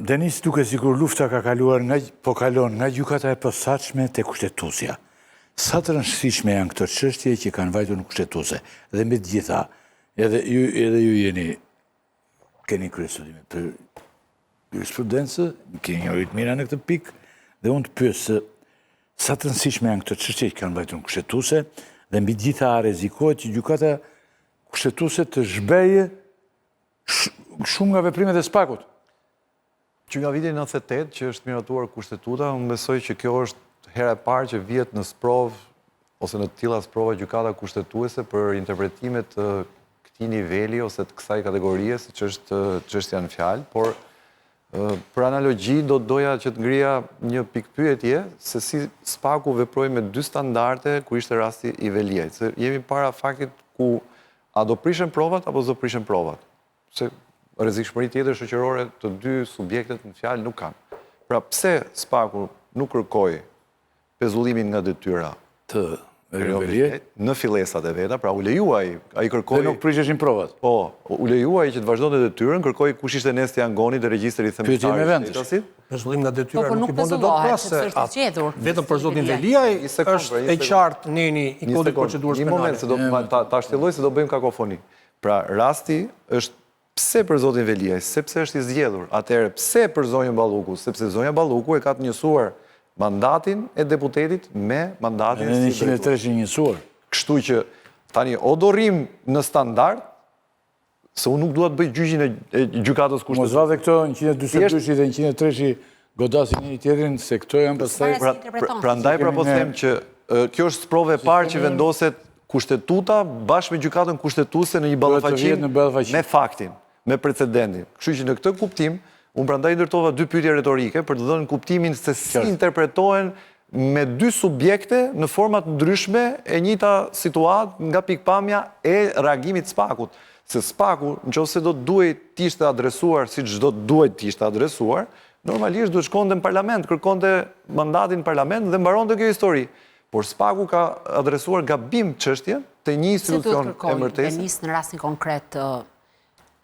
Denis, duke sikur lufta ka kaluar kalon nga gjykata e posaçme te kushtetuesja. Sa të rëndësishme janë këto çështje që kanë vajtur në kushtetuese. Dhe me të gjitha, edhe ju keni kryesustudime për jurisprudencë, keni një rritë mira në këtë pikë, dhe unë të pyes sa të rëndësishme janë këto çështje që kanë vajtur në kushtetuese, dhe mbi të gjitha rrezikohet që gjykata kushtetuese të zhbejë shumë nga veprimet e SPAK-ut. Që nga viti 98 që është miratuar kushtetuta, unë besoj që kjo është hera e parë që vihet në sprov ose në të tilla sprova gjykata kushtetuese për interpretimet të këtij niveli ose të kësaj kategorie, siç është çështja në fjalë, por për analogji doja që të ngrija një pikpyetje se si SPAK-u veproi me dy standarde kur ishte rasti i Veliajt. Se jemi para faktit ku a do prishen provat apo do prishen provat. Se rrezikshmëri tjetër shoqërore të dy subjektet në fjalë nuk kanë. Pra pse SPAK-u nuk kërkoi pezullimin nga detyra të Veliajt në fillesat e veta, pra u lejuaj, ai kërkoi. Dhe nuk prisheshin provat. Po, u lejuaj që të vazhdonte detyrën, kërkoi kush ishte Nesti Angoni të regjistrit themtar. Pezullim nga detyra nuk i bënte dot pas vetëm për zotin Veliaj është e qartë neni i kodit procedurës penale. Një moment se ta shtilloj se do bëjmë kakofoni. Pra rasti është pse për zotin Veliaj, sepse është i zgjedhur. Atëherë pse për zonjën Balluku, sepse zonja Balluku e ka të njësuar mandatin e deputetit me mandatin e 103 i njësuar. Kështu që tani o do rrim në standard, se unë nuk dua të bëj gjyqin e gjykatës kushtetuese. Mos vate këto 142 dhe 103 godasin njëri tjetrin, se këto janë pastaj. Prandaj pra po them që kjo është sprove e parë që vendoset kushtetuta bashkë me gjykatën kushtetuese në një ballafaqim me faktin, me precedentin. Kështu që në këtë kuptim unë prandaj ndërtova dy pyetje retorike për të dhënë kuptimin se si interpretohen me dy subjekte në format ndryshme e njëjta situatë nga pikpamja e reagimit SPAK-ut. Se SPAK-u, nëse do duhet të ishte adresuar siç do duhet të ishte adresuar, normalisht duhet shkonte në parlament, kërkonte mandatin në parlament dhe mbaronte kjo histori. Por SPAK-u ka adresuar gabim çështjen te një institucion emërtesë. Denis në rastin konkret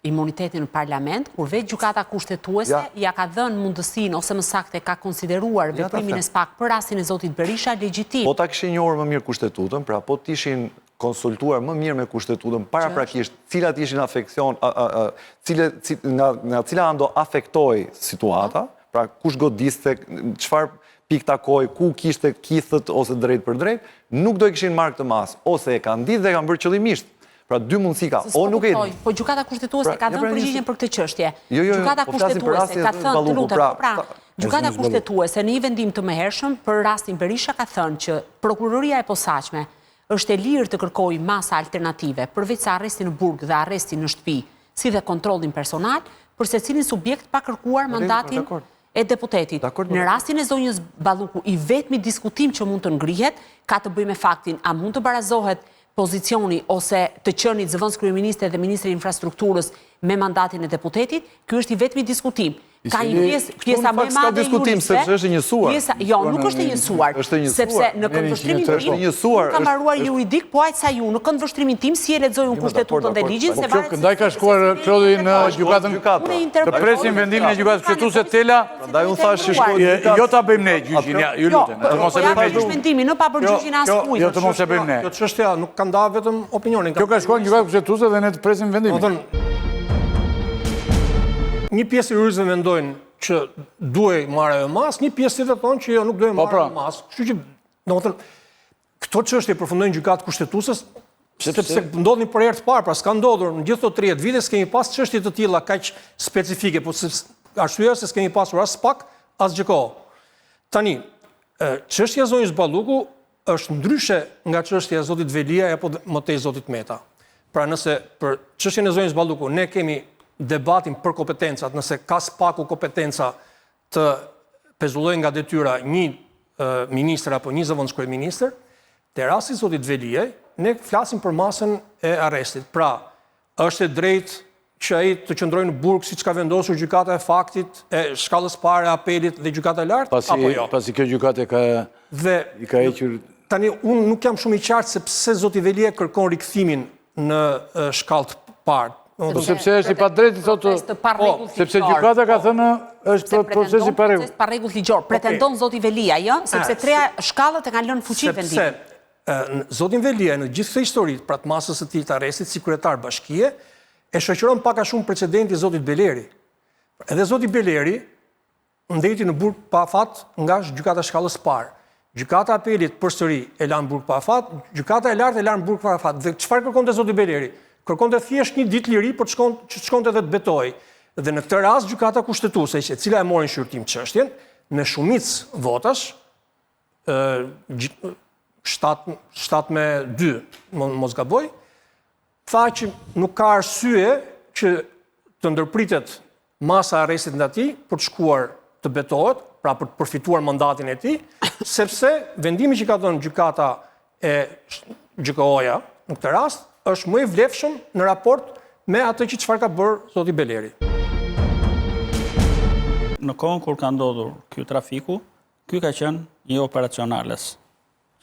imunitetin në parlament, kur vetë gjykata kushtetuese ja ka dhënë mundësinë ose më saktë ka konsideruar veprimin e SPAK për rastin e zotit Berisha legjitim. Po ta kishin njohur më mirë kushtetutën, pra po të ishin konsultuar më mirë me kushtetutën paraprakisht, cilat ishin afeksion, nga cila ando afektoi situata, pra kush godiste, çfarë pikë takoi, ku kishte kithët ose drejt për drejt, nuk do e kishin marrë këtë mas, ose e kanë ditë dhe kanë bërë qëllimisht. Pra dy mundësi ka. O nuk e di. Po gjykata kushtetuese ka dhënë përgjigjen për këtë çështje. Gjykata kushtetuese ka thënë, gjykata kushtetuese në një vendim të mëhershëm për rastin Berisha ka thënë që prokuroria e posaçme është e lirë të kërkojë masa alternative përveç se arresti në burg dhe arresti në shtëpi, si dhe kontrollin personal për secilin subjekt pa kërkuar mandatin e deputetit. Në rastin e zonjës Balluku, i vetmi diskutim që mund të ngrihet ka të bëjë me faktin a mund të barazohet pozicioni ose të qenit zëvendës kryeministre dhe ministri i infrastrukturës me mandatin e deputetit, ky është i vetmi diskutim. Ka një pjesa më e madhe e juristëve. Sepse është njësuar. Jo, nuk është e njësuar. Sepse në këndvështrimin tim ka mbaruar juridik, po aq sa ju në këndvështrimin tim si e lexoj unë kushtetutën dhe ligjin se varet. Ndaj ka shkuar Klodi në gjykatën. Të presim vendimin e gjykatës kushtetuese Tela. Prandaj unë thash që shkoi gjykata. Jo ta bëjmë ne gjyqin, ju lutem. Të mos e bëjmë ne gjyqin. Në papërgjigjen e askujt. Jo të mos e bëjmë ne. Kjo çështja nuk ka ndarë vetëm opinionin. Kjo ka shkuar në gjykatën kushtetuese dhe ne të presim vendimin. Një pjesë e juristëve mendojnë që duhej marrë me mas, një pjesë tjetër thonë që jo nuk duhej marrë me mas. Kështu që, domethënë, këto çështje përfundojnë gjykatë kushtetuese sepse ndodhin për herë të parë, pra s'ka ndodhur në gjithë këto 30 vite s'kemi pas çështje të tilla kaq specifike, po arsyeja se s'kemi pasur as SPAK, as gjko. Tani, çështja e zonjës Balluku është ndryshe nga çështja e zotit Veliaj apo më tej zotit Meta. Pra nëse për çështjen e zonjës Balluku ne kemi debatin për kompetencat, nëse ka SPAK-u kompetenca të pezullojë nga detyra një ministër apo një zëvendës kryeministër, te rasti zotit Veliaj, ne flasim për masën e arrestit. Pra, është e drejtë që ai të qëndrojë në burg siç ka vendosur gjykata e faktit, e shkallës parë e apelit dhe gjykata e lartë apo jo? Pasi kjo gjykatë i ka hequr. Tani unë nuk jam shumë i qartë se pse zoti Veliaj kërkon rikthimin në shkallë të parë. Sepse është i pa drejtë, thotë, sepse gjykata ka thënë është proces i pa rregull. Pa rregull ligjor. Pretendon zoti Velia, jo? Sepse treja shkallët e kanë lënë fuqi vendimin. Sepse zotin Velia në gjithë këtë histori, pra të masës së tij të arrestit si kryetar bashkie, e shoqëron pak a shumë precedenti zotit Beleri. Edhe zoti Beleri ndeti në burg pa afat nga gjykata shkallës parë. Gjykata apelit përsëri e lanë burg pa afat, gjykata e lartë e lanë burg pa afat. Dhe çfarë kërkonte zoti Beleri? Kërkonte thjesht një ditë liri për të shkonte dhe të betojë. Dhe në këtë rast gjykata kushtetuese, e cila e mori në shqyrtim çështjen, me shumicë votash, 7-2, mos gaboj, tha që nuk ka arsye që të ndërpritet masa e arrestit nga tij për të shkuar të betohet, pra për të përfituar mandatin e tij, sepse vendimi që ka dhënë gjykata e GKO-ja në këtë rast është më i vlefshëm në raport me atë që çfarë ka bërë zoti Beleri. Në kohën kur ka ndodhur ky trafiku, ky ka qenë një operacionales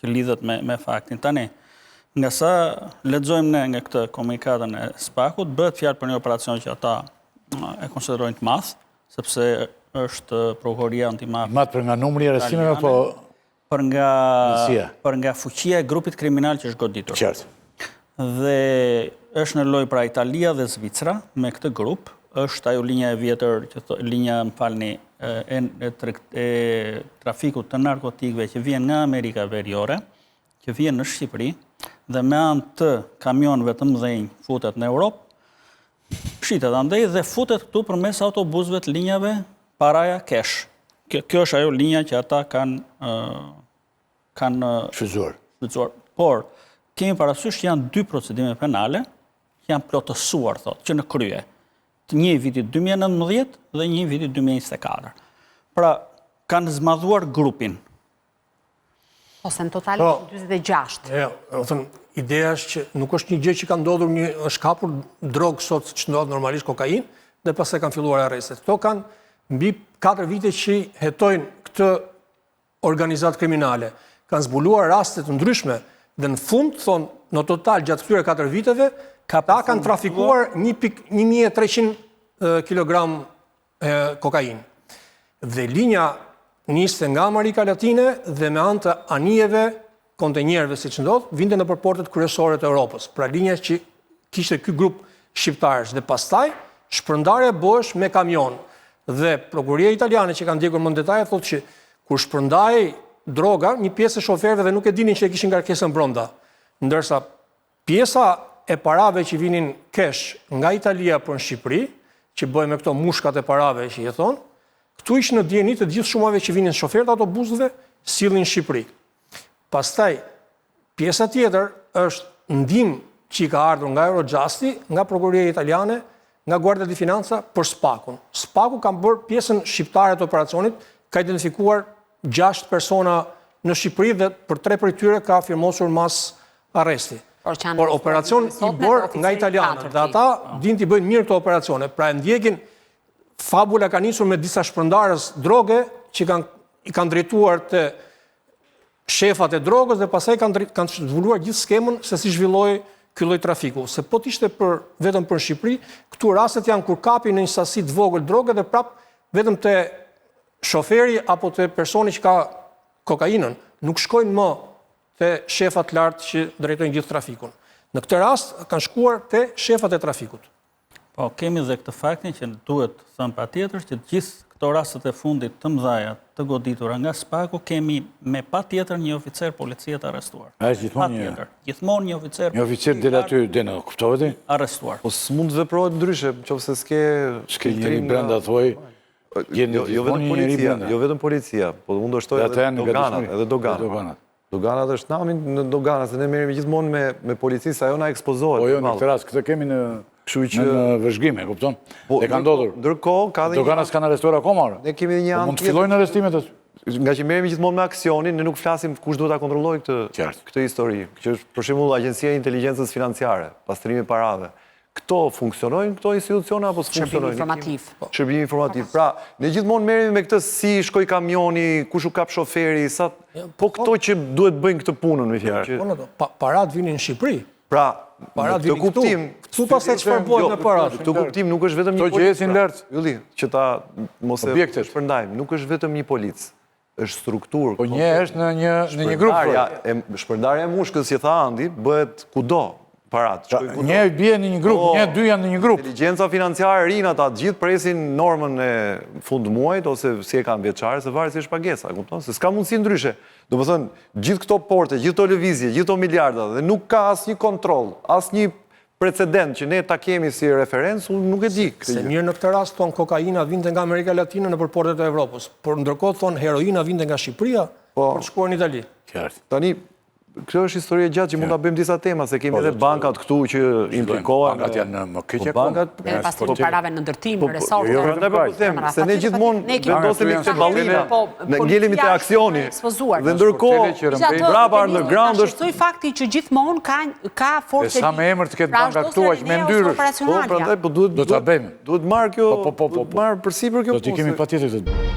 që lidhet me faktin. Tani, nga sa lexojmë ne nga këtë komunikatën e SPAK-ut, bëhet fjalë për një operacion që ata e konsiderojnë të madh, sepse është prokuroria antimafia. Madh për nga numri i arrestimeve apo për nga fuqia e grupit kriminal që është goditur. Qartë. Dhe është në lojë pra Italia dhe Zvicra me këtë grup, është ajo linja e vjetër, linja e trafikut të narkotikëve që vjen nga Amerika Veriore, që vjen në Shqipëri, dhe me anë të kamionëve të mëdhenj futet në Europë, shitet andej dhe futet këtu përmes autobusëve të linjave paraja cash. Kjo është ajo linja që ata kanë shfrytzuar. Por kemi parasysh që janë 2 procedime penale që janë plotësuar, thotë, që në krye. Një i vitit 2019 dhe një i vitit 2024. Pra, kanë zmadhuar grupin. Ose në total 26. Ideja është që nuk është një gjë që ka ndodhur është kapur drogë sot që ndodhë normalisht kokain, dhe pas e kanë filluar arrestet. Këto kanë mbi 4 vite që hetojnë këtë organizat kriminale. Kanë zbuluar rastet ndryshme dhe në fund, thonë, në total gjatë këtyre 4 viteve, ta kanë trafikuar 1300 kg kokain. Dhe linja niste nga Amerika Latine dhe me anë të anijeve, kontenjerëve si që ndodhë, vinde në përportet kryesore të Europës. Pra linja që kishte ky grup shqiptarës dhe pastaj, shpërndarja bësh me kamion. Dhe prokuroria italiane që kanë ndjekur më në detaje, thotë që kur shpërndaj droga, një pjesë e shoferëve dhe nuk e dinin që e kishin ngarkesën brenda. Ndërsa pjesa e parave që vinin kesh nga Italia për në Shqipëri, që bëjmë me këto mushkat e parave që i thonë, këtu ishë në dieni të gjithë shumave që vinin shoferët autobusëve, sillin në Shqipëri. Pastaj, pjesa tjetër është ndim që i ka ardhur nga Eurojusti, nga prokuroria italiane, nga Guardia di Finanza për SPAK-un. SPAK-u ka bërë pjesën shqiptare të operacionit, ka identifikuar 6 persona në Shqipëri dhe për 3 për tyre ka firmosur mas arresti. Por operacion i bërë nga italianët dhe ata din t'i bëjnë mirë të operacione. Pra e ndjekin fabula ka nisur me disa shpërndarës droge që i kanë drejtuar të shefat e drogës dhe pasaj kanë zhvulluar gjithë skemën se si zhvilloi ky lloj trafiku. Se po t'ishte vetëm për Shqipëri, këtu rastet janë kur kapi në një sasi të vogël droge dhe prap vetëm te shoferi apo te personi që ka kokainën, nuk shkojnë më te shefat lartë që drejtojnë gjithë trafikun. Në këtë rast kanë shkuar te shefat e trafikut. Po, kemi dhe këtë faktin që duhet thënë patjetër që gjithë këto rastet e fundit të mëdhaja të goditura nga SPAK-u kemi me patjetër një oficer policie të arrestuar. A është gjithmonë një oficer. Një oficer del aty dena, kuptove ti? Arrestuar. Po s'mund të veprohet ndryshe, nëse s'ke njëri brenda thoj. Jo vetëm policia, po mund të shtoj edhe doganat. Doganat është namin në doganat, se ne merremi gjithmonë me polici, se ajo na ekspozohet. Po jo, në këtë rast, këtë kemi në vëzhgime, kupton? E ka ndodhur. Ndërkohë, ka dhe një... Doganat s'kanë arrestuar akoma. Ne kemi një mund të fillojnë arrestimet atë. Nga që merremi gjithmonë me aksionin, ne nuk flasim kush duhet ta kontrollojë këtë histori. Që është për shembull Agjencia e Inteligjencës Financiare, pastrimi i parave. Këto funksionojnë, këto institucione apo s'funksionojnë? Shërbim informativ. Pra, ne gjithmonë merremi me këtë si shkoi kamioni, kush u kap shoferi, po këto që duhet bëjnë këtë punën, me fjalë. Parat vinin në Shqipëri. Pra, Parat këtë kuptim... Këtu pastaj çfarë bëhet me parat? Këtë kuptim nuk është vetëm një polic. To që ecin lart. Ylli, që ta mos e shpërndajmë, nuk është vetëm një polic. Është strukturë. Po një është në një grup. Shpërndarja e mushkës që tha Andi, bëhet kudo parat. Një bie në një grup, një dy janë në një grup. Inteligjenca financiare rinë ata gjithë presin normën e fund muajit, ose si e kanë vjeçare, se varet si është pagesa, kupton? Se s'ka mundësi ndryshe. Do më thënë, gjithë këto porte, gjithë këto lëvizje, gjithë këto miliarda, dhe nuk ka asnjë kontroll, asnjë precedent që ne ta kemi si referencë, unë nuk e di. Se mirë në këtë rast thonë kokaina vinte nga Amerika Latine nëpër portet e Evropës, por ndërkohë thonë heroina vinte nga Shqipëria për të shkuar në Itali. Tani, kjo është histori e gjatë që mund ta bëjmë disa tema, se kemi edhe bankat këtu që implikohen. Bankat janë më keq. Dhe pastrim parave në ndërtim, në resorte. Se ne gjithmonë vendosemi te ballina, ne ngelemi te aksioni. Dhe ndërkohë brapa underground është Shtoj fakti që gjithmonë ka forcë. Sa me emër të ketë banka këtu aq me ndyrësh. Po prandaj po duhet ta bëjmë. Duhet marr kjo, duhet marr përsipër kjo punë. Do t'i kemi patjetër këtë.